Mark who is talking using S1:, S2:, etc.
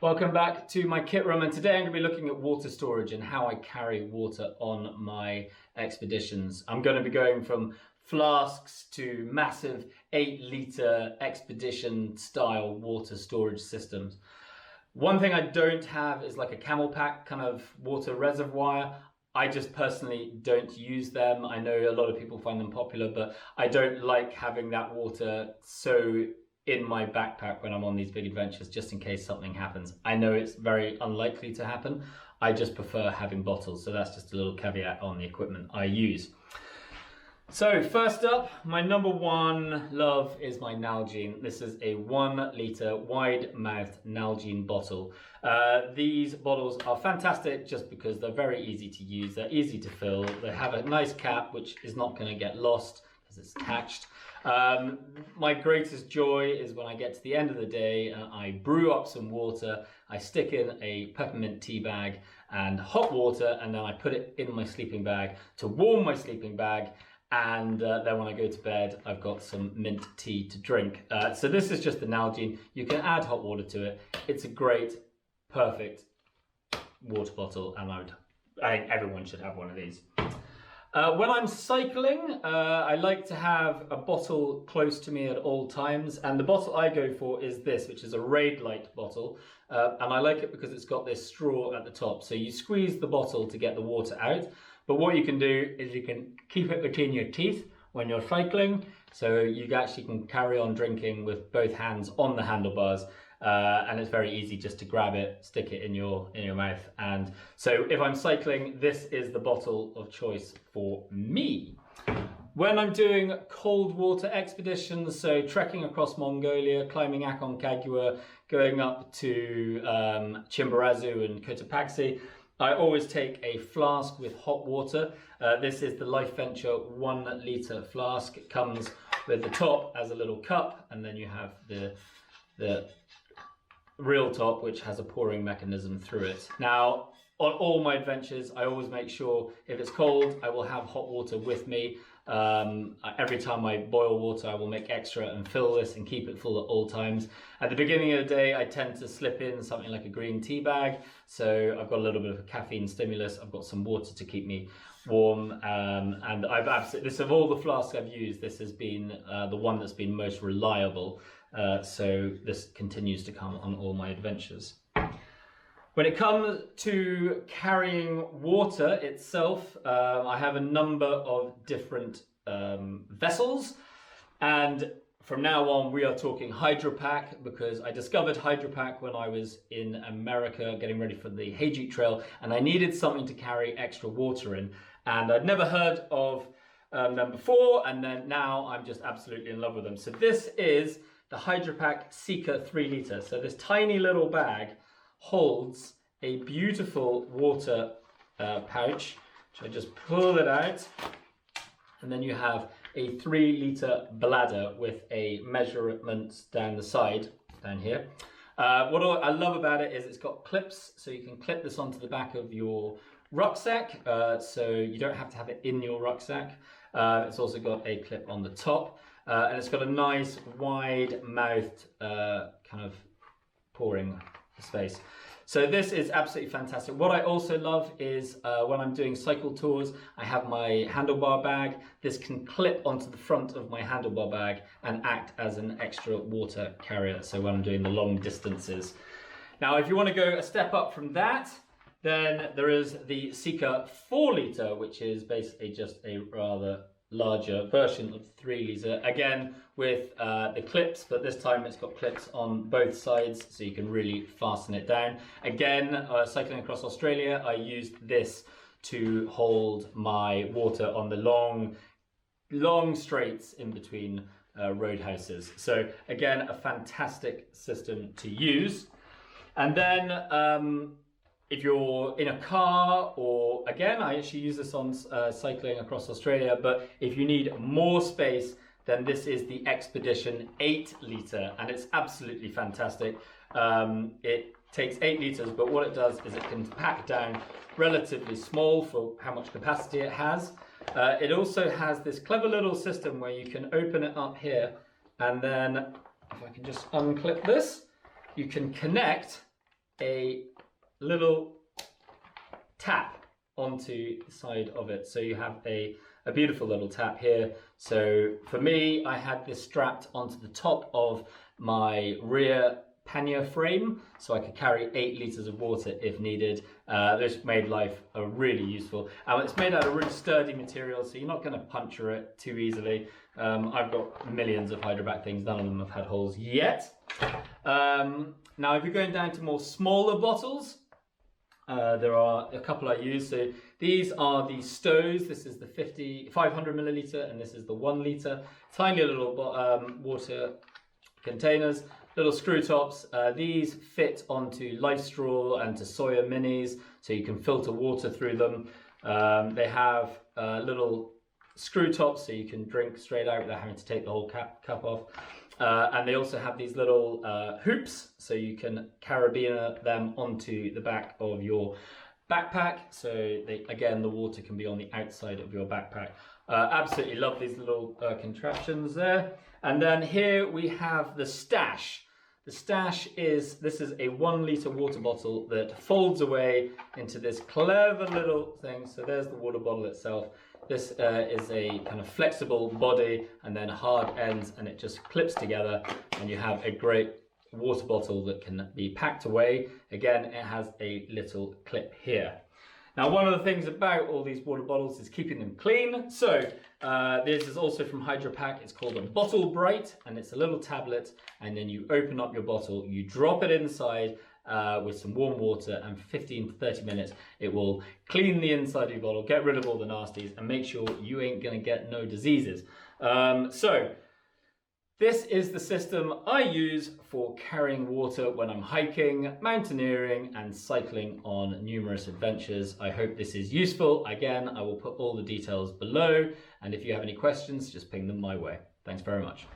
S1: Welcome back to my kit room, and today I'm going to be looking at water storage and how I carry water on my expeditions. I'm going to be going from flasks to massive 8-litre expedition style water storage systems. One thing I don't have is like a camel pack kind of water reservoir. I just personally don't use them. I know a lot of people find them popular, but I don't like having that water so in my backpack when I'm on these big adventures, just in case something happens. I know it's very unlikely to happen. I just prefer having bottles. So that's just a little caveat on the equipment I use. So first up, my number one love is my Nalgene. This is a 1-litre wide-mouthed Nalgene bottle. These bottles are fantastic just because they're very easy to use. They're easy to fill. They have a nice cap, which is not going to get lost because it's attached. My greatest joy is when I get to the end of the day and I brew up some water, I stick in a peppermint tea bag and hot water, and then I put it in my sleeping bag to warm my sleeping bag. And then when I go to bed, I've got some mint tea to drink. So this is just the Nalgene. You can add hot water to it. It's a great, perfect water bottle, and I think everyone should have one of these. When I'm cycling, I like to have a bottle close to me at all times, and the bottle I go for is this, which is a Raidlight bottle, and I like it because it's got this straw at the top. So you squeeze the bottle to get the water out. But what you can do is you can keep it between your teeth when you're cycling, so you actually can carry on drinking with both hands on the handlebars, and it's very easy just to grab it, stick it in your mouth. And so if I'm cycling, this is the bottle of choice for me. When I'm doing cold water expeditions, so trekking across Mongolia, climbing Aconcagua, going up to Chimborazo and Cotopaxi, I always take a flask with hot water. This is the Lifeventureuk 1-litre flask. It comes with the top as a little cup, and then you have the real top, which has a pouring mechanism through it. Now, on all my adventures, I always make sure if it's cold, I will have hot water with me. Every time I boil water, I will make extra and fill this and keep it full at all times. At the beginning of the day, I tend to slip in something like a green tea bag. So I've got a little bit of a caffeine stimulus. I've got some water to keep me warm. And I've absolutely, this of all the flasks I've used, this has been the one that's been most reliable. So this continues to come on all my adventures. When it comes to carrying water itself, I have a number of different vessels, and from now on we are talking Hydrapak, because I discovered Hydrapak when I was in America getting ready for the Hydrapak Trail, and I needed something to carry extra water in, and I'd never heard of them before, and then now I'm just absolutely in love with them. So this is the Hydrapak Seeker 3-litre. So this tiny little bag holds a beautiful water pouch, which I just pull it out, and then you have a 3-litre bladder with a measurement down the side, down here. What I love about it is it's got clips, so you can clip this onto the back of your rucksack, so you don't have to have it in your rucksack. It's also got a clip on the top, and it's got a nice wide-mouthed kind of pouring space. So this is absolutely fantastic. What I also love is when I'm doing cycle tours, I have my handlebar bag. This can clip onto the front of my handlebar bag and act as an extra water carrier, so when I'm doing the long distances. Now, if you want to go a step up from that, then there is the Seeker 4-litre, which is basically just a rather larger version of 3-litre, again with the clips, but this time it's got clips on both sides so you can really fasten it down. Again, cycling across Australia, I used this to hold my water on the long straights in between roadhouses. So again, a fantastic system to use. And then if you're in a car, or again, I actually use this on cycling across Australia, but if you need more space, then this is the Expedition 8-litre, and it's absolutely fantastic. It takes 8 litres, but what it does is it can pack down relatively small for how much capacity it has. It also has this clever little system where you can open it up here, and then if I can just unclip this, you can connect a little tap onto the side of it. So you have a beautiful little tap here. So for me, I had this strapped onto the top of my rear pannier frame, so I could carry 8 litres of water if needed. This made life really useful. It's made out of really sturdy material, so you're not going to puncture it too easily. I've got millions of Hydrapak things, none of them have had holes yet. Now if you're going down to more smaller bottles, there are a couple I use. So these are the Stows. This is the 500 milliliter, and this is the 1 litre. Tiny little water containers, little screw tops. These fit onto Life Straw and to Soya Minis, so you can filter water through them. They have little screw tops, so you can drink straight out without having to take the whole cup off. And they also have these little hoops, so you can carabiner them onto the back of your backpack. So again, the water can be on the outside of your backpack. Absolutely love these little contraptions there. And then here we have the Stash. The Stash is a 1 litre water bottle that folds away into this clever little thing. So there's the water bottle itself. This is a kind of flexible body and then hard ends, and it just clips together, and you have a great water bottle that can be packed away. Again, it has a little clip here. Now, one of the things about all these water bottles is keeping them clean. So this is also from Hydrapak. It's called a Bottle Bright, and it's a little tablet, and then you open up your bottle, you drop it inside with some warm water, and for 15 to 30 minutes, it will clean the inside of your bottle, get rid of all the nasties, and make sure you ain't gonna get no diseases. So this is the system I use for carrying water when I'm hiking, mountaineering, and cycling on numerous adventures. I hope this is useful. Again, I will put all the details below, and if you have any questions, just ping them my way. Thanks very much.